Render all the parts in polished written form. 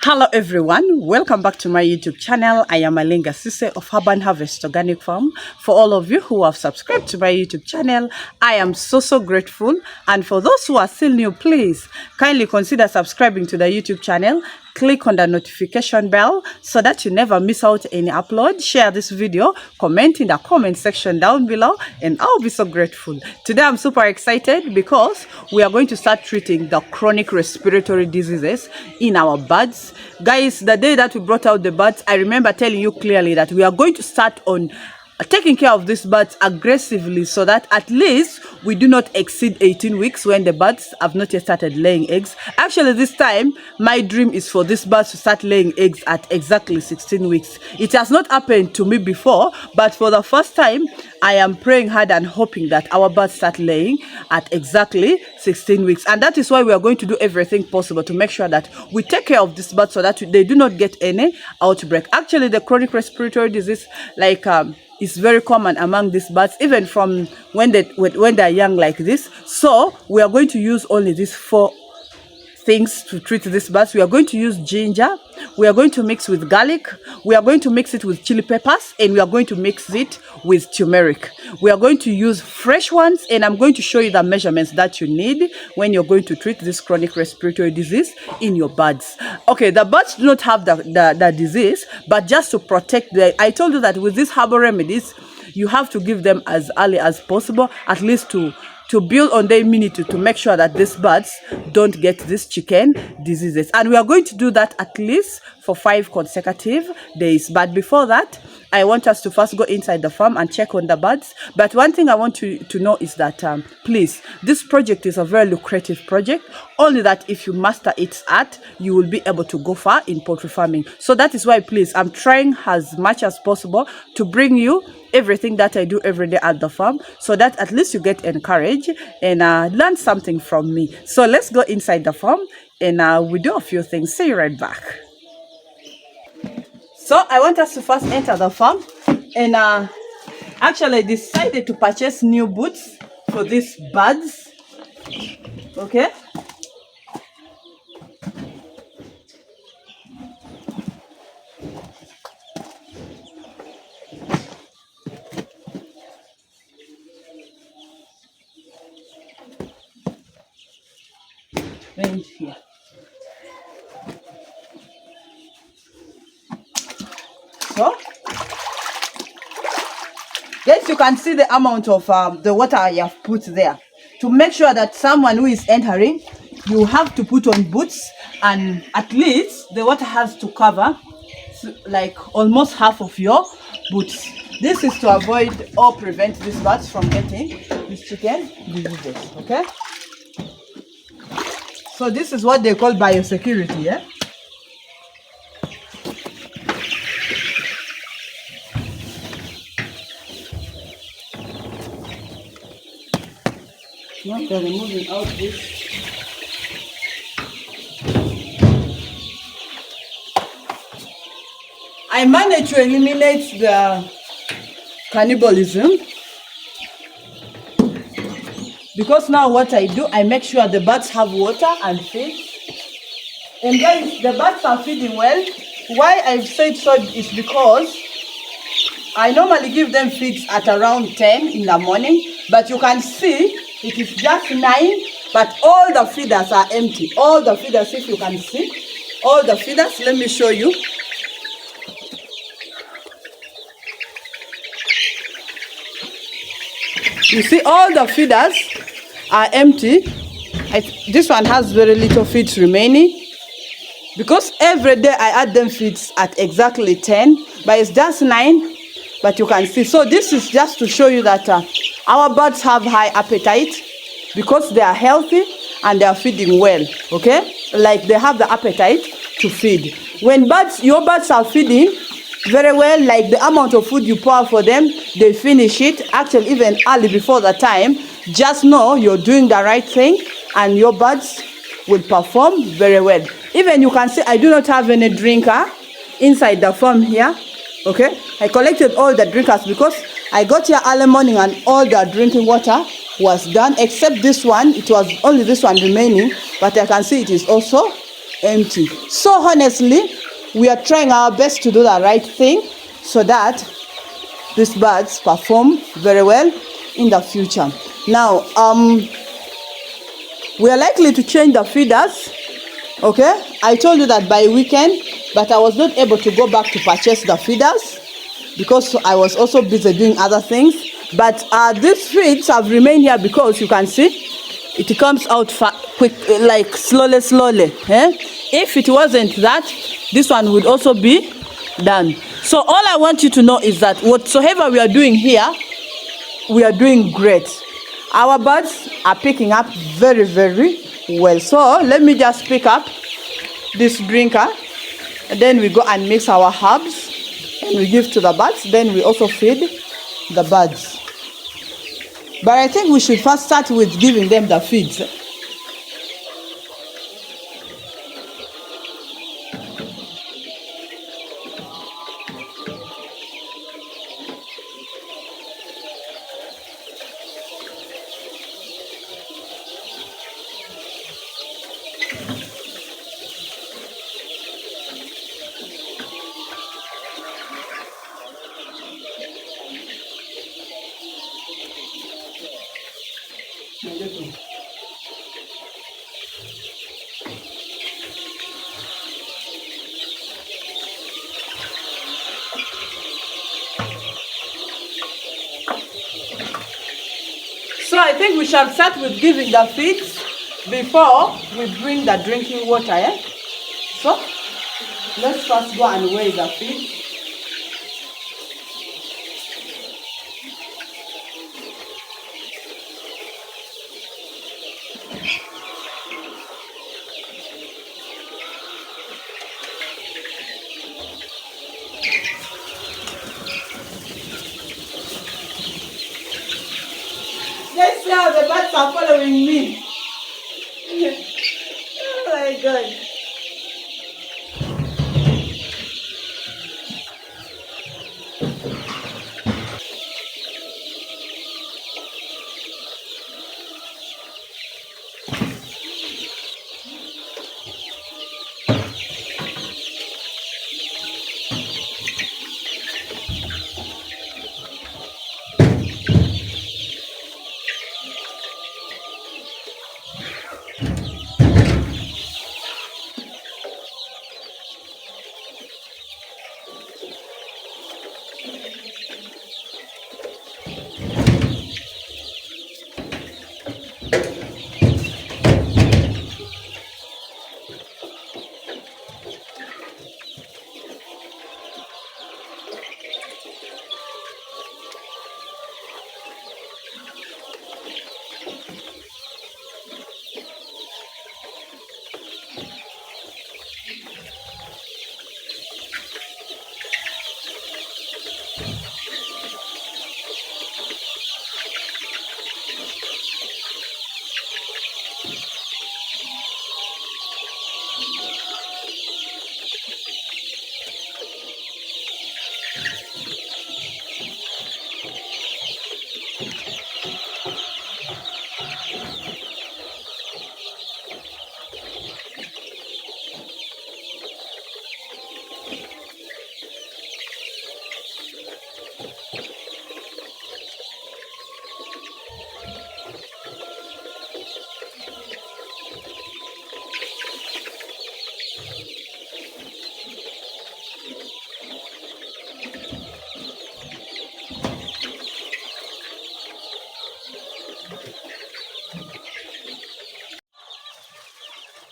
Hello everyone, welcome back to my YouTube channel. I am Alinga Sise of Urban Harvest Organic Farm. For all of you who have subscribed to my YouTube channel, I am so grateful. And for those who are still new, please kindly consider subscribing to the YouTube channel. Click on the notification bell so that you never miss out any upload. Share this video, comment in the comment section down below, and I'll be so grateful. Today I'm super excited because we are going to start treating the chronic respiratory diseases in our birds. Guys, the day that we brought out the birds, I remember telling you clearly that we are going to start on taking care of these birds aggressively so that at least we do not exceed 18 weeks when the birds have not yet started laying eggs. Actually, this time, my dream is for these birds to start laying eggs at exactly 16 weeks. It has not happened to me before, but for the first time, I am praying hard and hoping that our birds start laying at exactly 16 weeks. And that is why we are going to do everything possible to make sure that we take care of these birds so that they do not get any outbreak. Actually, the chronic respiratory disease, is very common among these birds, even from when they're young like this. So we are going to use only these 4 things to treat these birds. We are going to use ginger, we are going to mix with garlic, we are going to mix it with chili peppers, and we are going to mix it with turmeric. We are going to use fresh ones, and I'm going to show you the measurements that you need when you're going to treat this chronic respiratory disease in your birds. Okay, the birds do not have the disease, but just to protect I told you that with these herbal remedies, you have to give them as early as possible, at least to build on their immunity, to make sure that these birds don't get these chicken diseases. And we are going to do that at least for 5 consecutive days. But before that, I want us to first go inside the farm and check on the birds. But one thing I want you to know is that, please, this project is a very lucrative project. Only that if you master its art, you will be able to go far in poultry farming. So that is why, please, I'm trying as much as possible to bring you everything that I do every day at the farm, so that at least you get encouraged and learn something from me. So let's go inside the farm and we do a few things. See you right back. So I want us to first enter the farm, and actually I decided to purchase new boots for these birds. Okay. Right here. So, yes, you can see the amount of the water I have put there. To make sure that someone who is entering, you have to put on boots, and at least the water has to cover like almost half of your boots. This is to avoid or prevent these birds from getting these chicken diseases. Okay. So this is what they call biosecurity, yeah? Now they're removing out this. I managed to eliminate the cannibalism, because now what I do, I make sure the birds have water and feed. And guys, the birds are feeding well. Why I've said so is because I normally give them feeds at around 10 in the morning, but you can see it is just 9, but all the feeders are empty. All the feeders, if you can see, all the feeders, let me show you. You see, all the feeders are empty. This one has very little feeds remaining, because every day I add them feeds at exactly 10, but it's just 9. But you can see, so this is just to show you that our birds have high appetite because they are healthy and they are feeding well. Okay, like they have the appetite to feed. When your birds are feeding very well, like the amount of food you pour for them, they finish it actually even early before the time. Just know you're doing the right thing and your birds will perform very well. Even you can see I do not have any drinker inside the farm here. Okay, I collected all the drinkers because I got here early morning and all the drinking water was done except this one. It was only this one remaining, but I can see it is also empty. So honestly, we are trying our best to do the right thing so that these birds perform very well in the future. Now, we are likely to change the feeders. Okay, I told you that by weekend, but I was not able to go back to purchase the feeders because I was also busy doing other things. But these feeds have remained here because you can see it comes out quick, like slowly. If it wasn't that, this one would also be done. So all I want you to know is that whatsoever we are doing here, we are doing great. Our birds are picking up very, very well. So let me just pick up this drinker, and then we go and mix our herbs and we give to the birds. Then we also feed the birds. But I think we should first start with giving them the feeds. So I think we shall start with giving the feeds before we bring the drinking water. So let's first go and weigh the feed. Let's see how the birds are following me. Oh my God.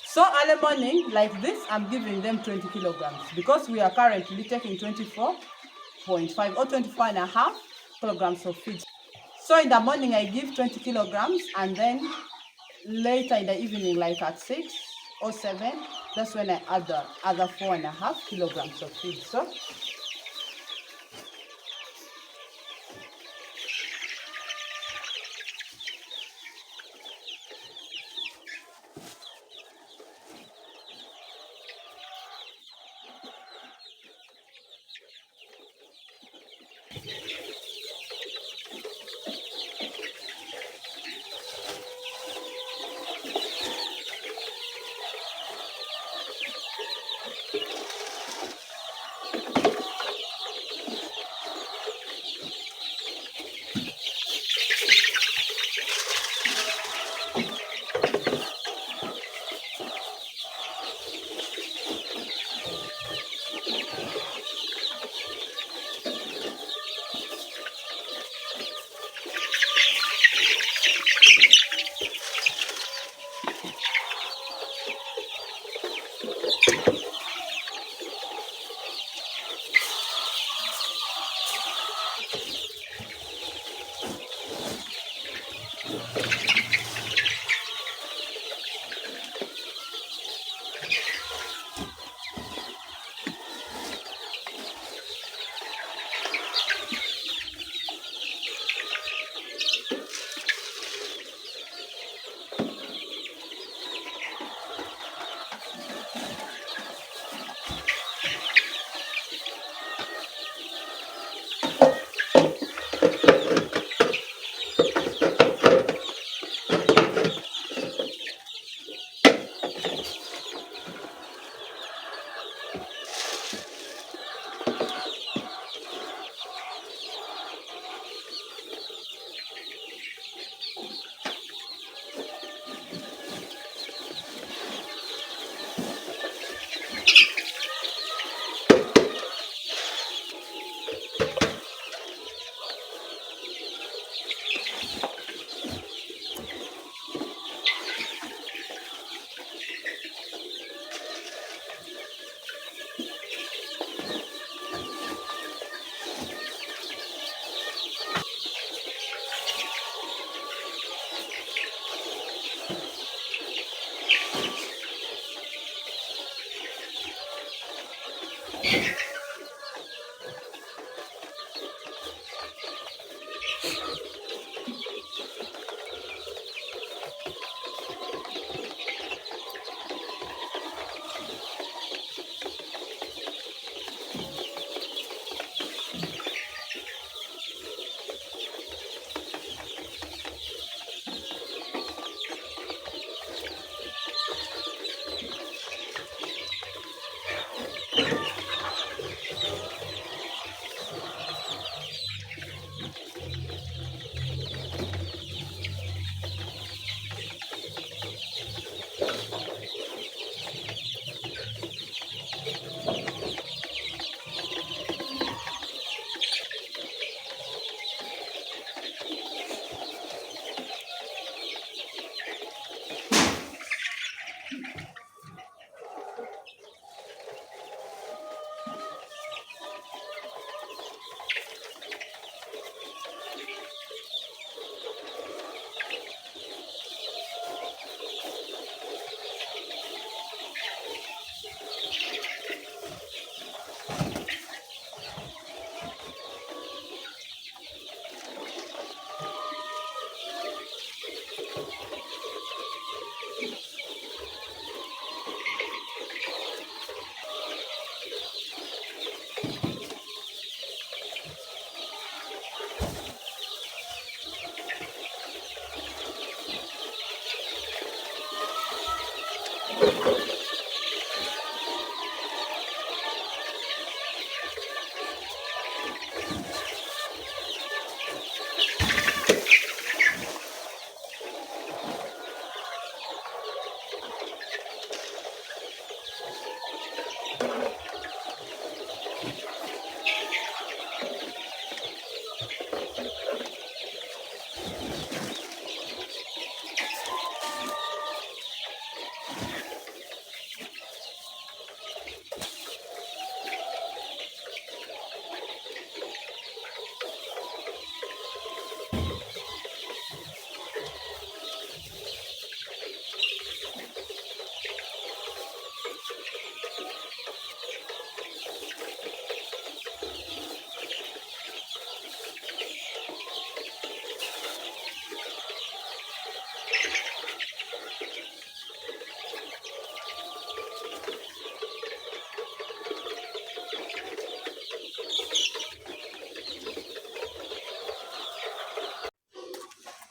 So early morning, like this, I'm giving them 20 kilograms because we are currently taking 24.5 or 24.5 kilograms of feed. So in the morning, I give 20 kilograms, and then later in the evening, like at 6 or 7, that's when I add the other 4.5 kilograms of feed.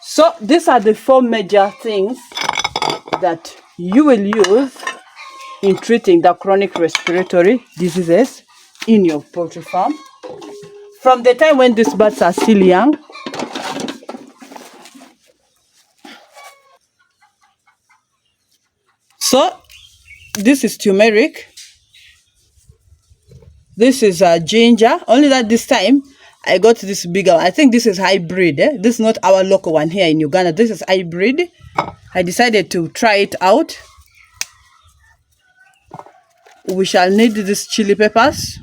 So these are the 4 major things that you will use in treating the chronic respiratory diseases in your poultry farm. From the time when these birds are still young, so this is turmeric, this is ginger, only that this time I got this bigger one. I think this is hybrid. This is not our local one here in Uganda. This is hybrid. I decided to try it out. We shall need these chili peppers.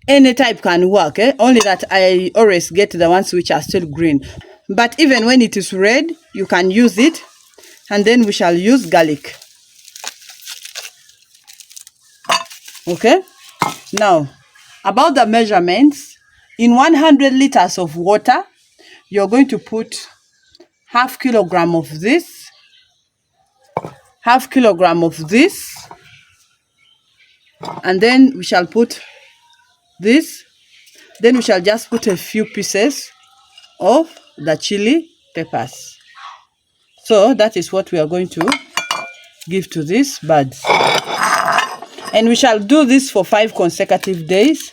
Any type can work, only that I always get the ones which are still green. But even when it is red, you can use it. And then we shall use garlic. Okay? Now, about the measurements, in 100 liters of water, you're going to put half kilogram of this, half kilogram of this, and then we shall put this. Then we shall just put a few pieces of the chili peppers. So that is what we are going to give to these birds. And we shall do this for 5 consecutive days.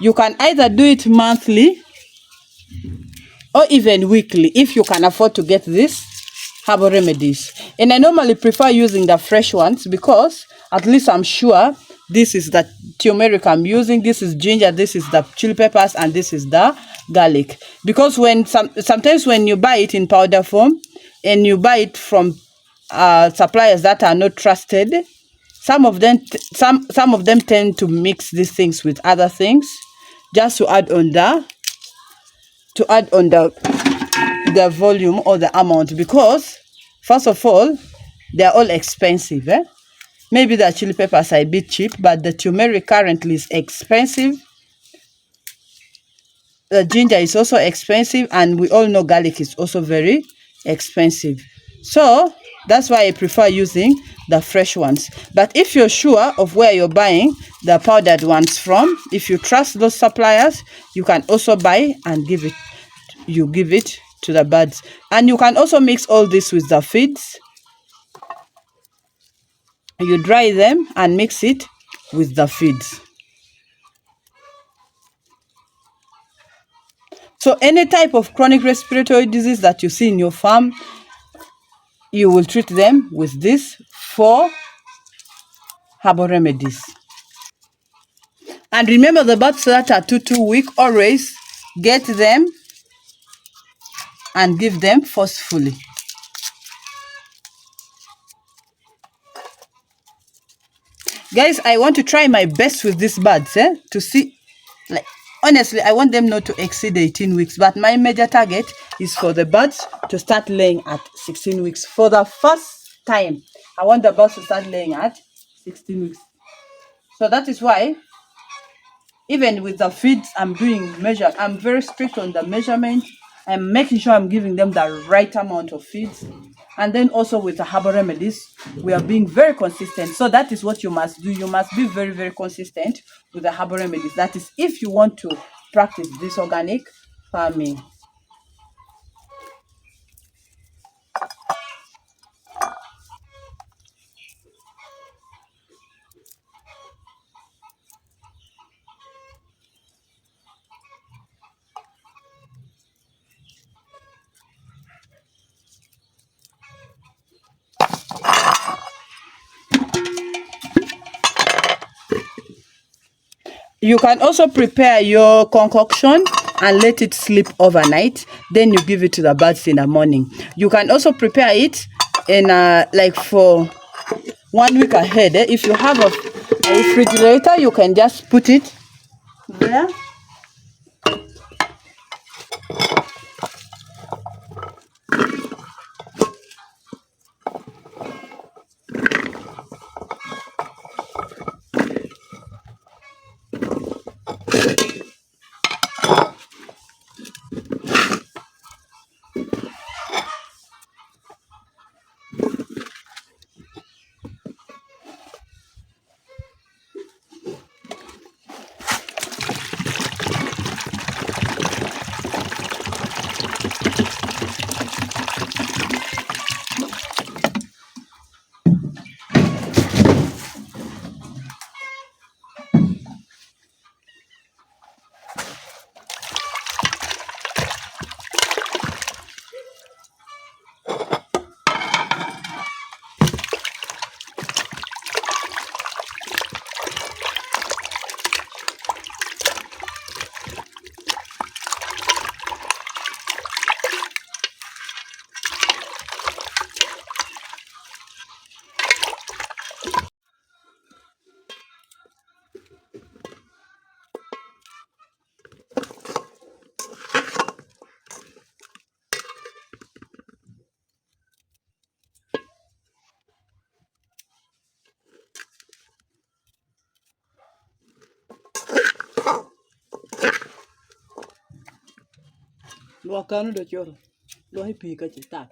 You can either do it monthly or even weekly if you can afford to get these herbal remedies. And I normally prefer using the fresh ones because at least I'm sure this is the turmeric I'm using, this is ginger, this is the chili peppers, and this is the garlic. Because when sometimes when you buy it in powder form and you buy it from suppliers that are not trusted, some of them tend to mix these things with other things just to add on the volume or the amount, because first of all they are all expensive, Maybe the chili peppers are a bit cheap, but the turmeric currently is expensive. The ginger is also expensive, and we all know garlic is also very expensive. So that's why I prefer using the fresh ones. But if you're sure of where you're buying the powdered ones from, if you trust those suppliers, you can also buy and give it to the birds. And you can also mix all this with the feeds. You dry them and mix it with the feeds. So any type of chronic respiratory disease that you see in your farm, you will treat them with these 4 herbal remedies. And remember, the birds that are 2 week, always get them and give them forcefully. Guys, I want to try my best with these birds to see, like, honestly, I want them not to exceed 18 weeks, but my major target is for the birds to start laying at 16 weeks. For the first time, I want the birds to start laying at 16 weeks. So that is why, even with the feeds, I'm very strict on the measurement. I'm making sure I'm giving them the right amount of feeds. And then also with the herbal remedies, we are being very consistent. So that is what you must do. You must be very, very consistent with the herbal remedies. That is if you want to practice this organic farming. You can also prepare your concoction and let it sleep overnight. Then you give it to the birds in the morning. You can also prepare it in like for 1 week ahead. If you have a refrigerator, you can just put it there. Luokano do choro. Lo hipika chita.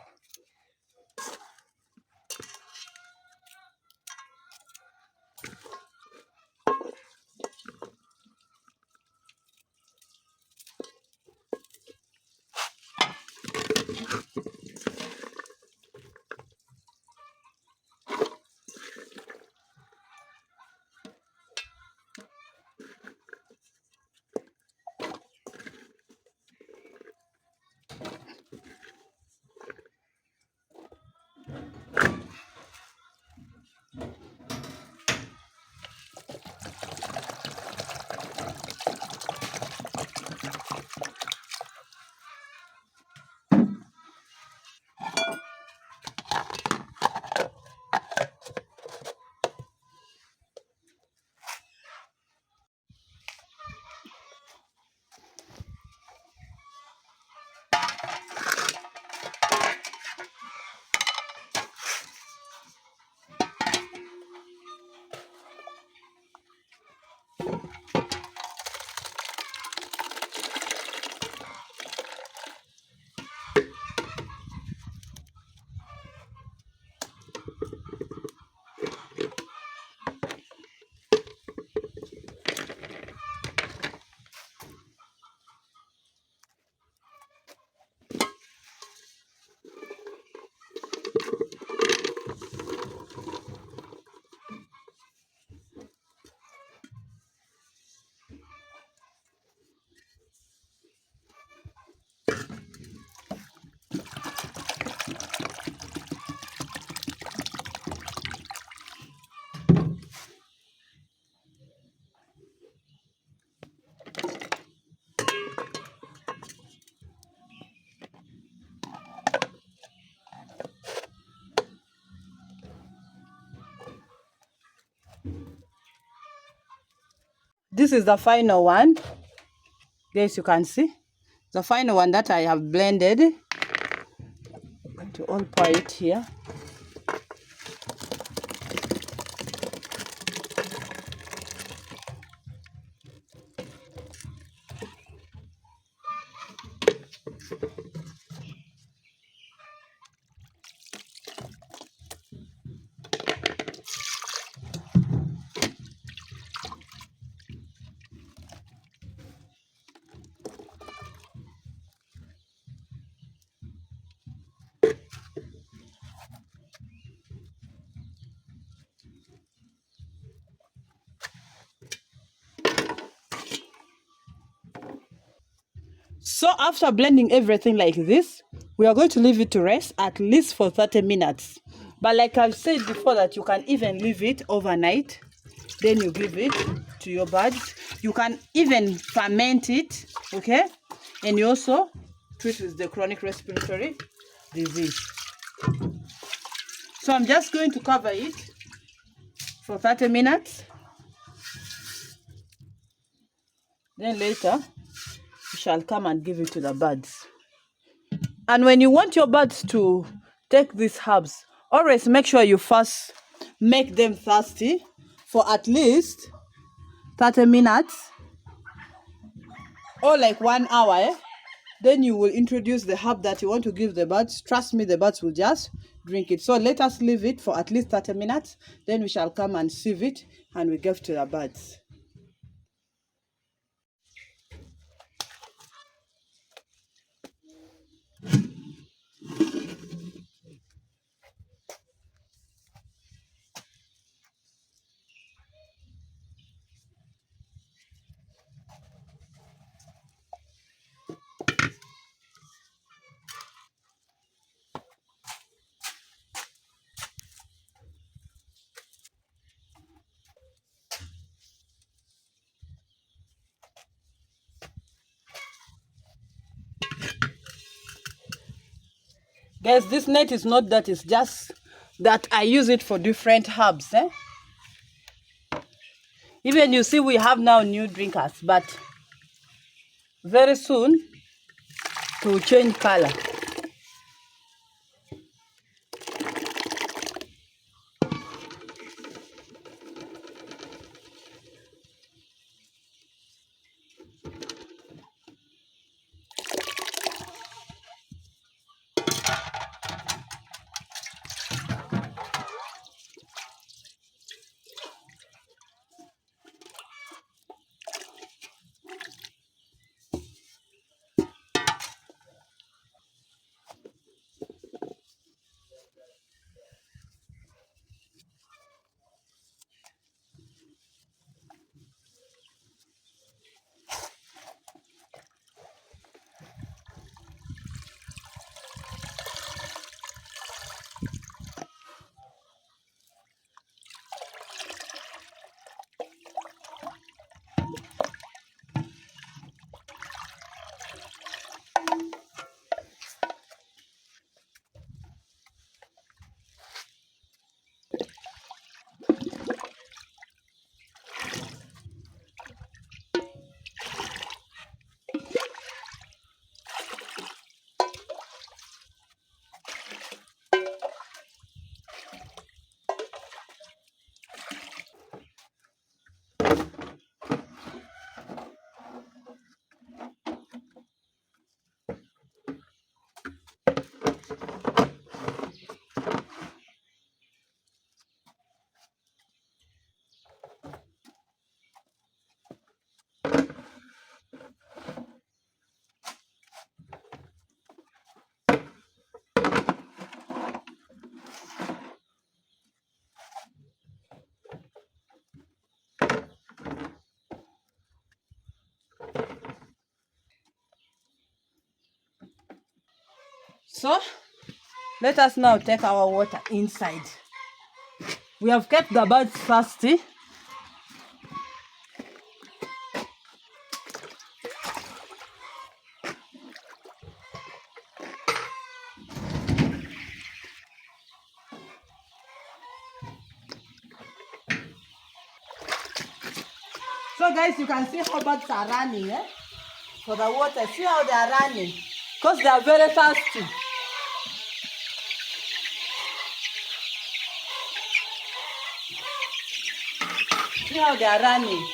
This is the final one. Yes, you can see the final one that I have blended. I'm going to all pour it here. So after blending everything like this, we are going to leave it to rest at least for 30 minutes. But like I've said before, that you can even leave it overnight. Then you give it to your birds. You can even ferment it, okay? And you also treat with the chronic respiratory disease. So I'm just going to cover it for 30 minutes. Then later, you shall come and give it to the birds. And when you want your birds to take these herbs, always make sure you first make them thirsty for at least 30 minutes or like 1 hour. Then you will introduce the herb that you want to give the birds. Trust me, the birds will just drink it. So let us leave it for at least 30 minutes. Then we shall come and sieve it and we give to the birds. Guys, this net is not that, it's just that I use it for different herbs. Even you see we have now new drinkers, but very soon it will change color. So let us now take our water inside. We have kept the birds thirsty. So guys, you can see how birds are running for the water. See how they are running because they are very thirsty. See how they are running.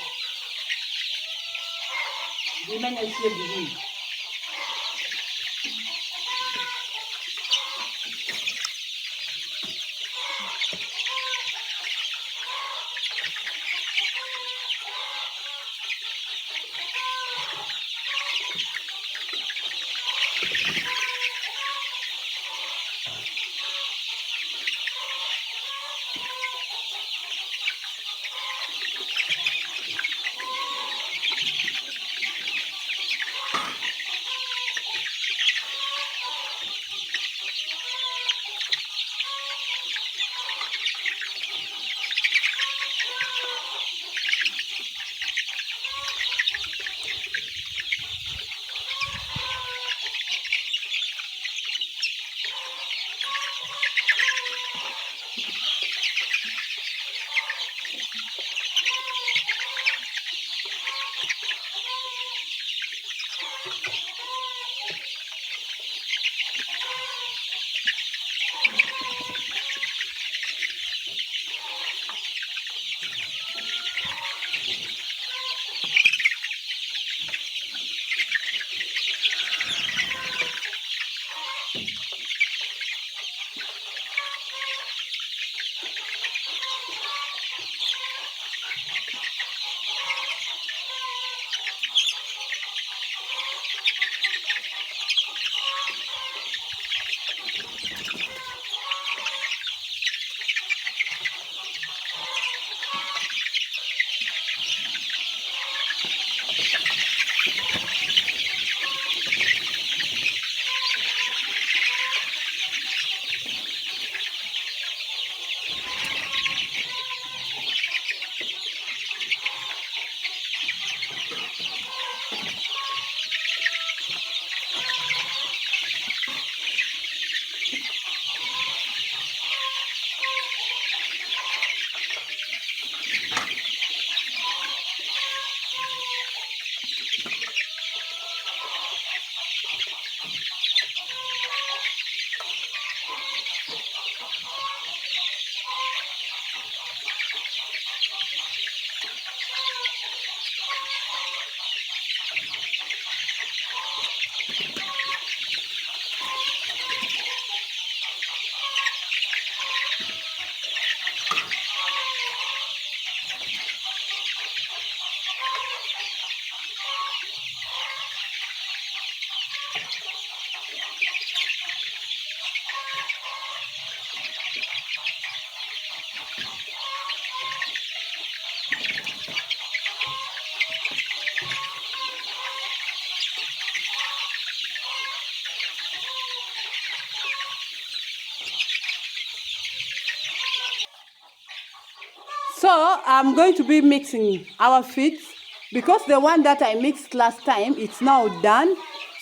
So I'm going to be mixing our feeds because the one that I mixed last time, it's now done.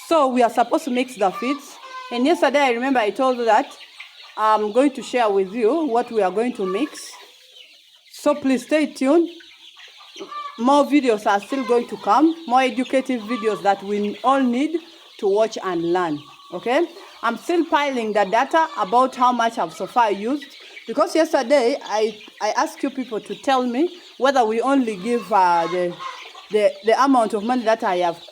So we are supposed to mix the feeds. And yesterday, I remember I told you that I'm going to share with you what we are going to mix. So please stay tuned. More videos are still going to come, more educative videos that we all need to watch and learn. Okay, I'm still piling the data about how much I've so far used, because yesterday I asked you people to tell me whether we only give the amount of money that I have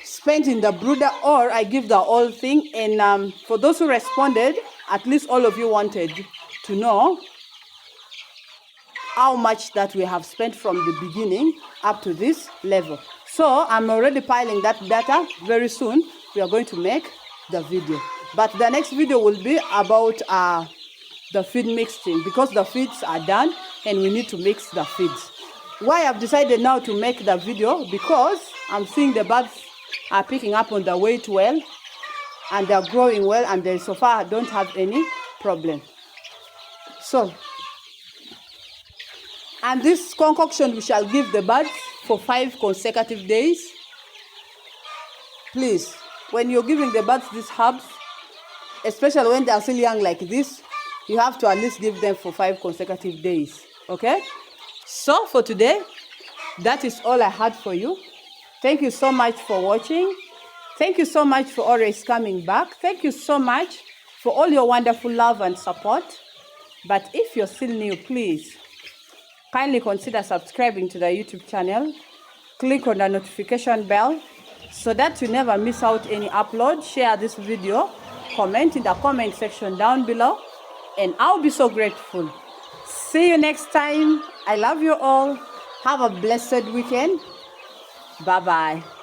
spent in the brooder, or I give the whole thing. And for those who responded, at least all of you wanted to know how much that we have spent from the beginning up to this level. So I'm already piling that data. Very soon we are going to make the video, but the next video will be about the feed mixing, because the feeds are done and we need to mix the feeds. Why I've decided now to make the video, because I'm seeing the birds are picking up on the weight well and they're growing well, and they so far don't have any problem. So, and this concoction we shall give the birds for 5 consecutive days. Please, when you're giving the birds these herbs, especially when they are still young like this, you have to at least give them for 5 consecutive days. Okay? So for today, that is all I had for you. Thank you so much for watching. Thank you so much for always coming back. Thank you so much for all your wonderful love and support. But if you're still new, please kindly consider subscribing to the YouTube channel. Click on the notification bell so that you never miss out any upload. Share this video, comment in the comment section down below, and I'll be so grateful. See you next time. I love you all. Have a blessed weekend. Bye-bye.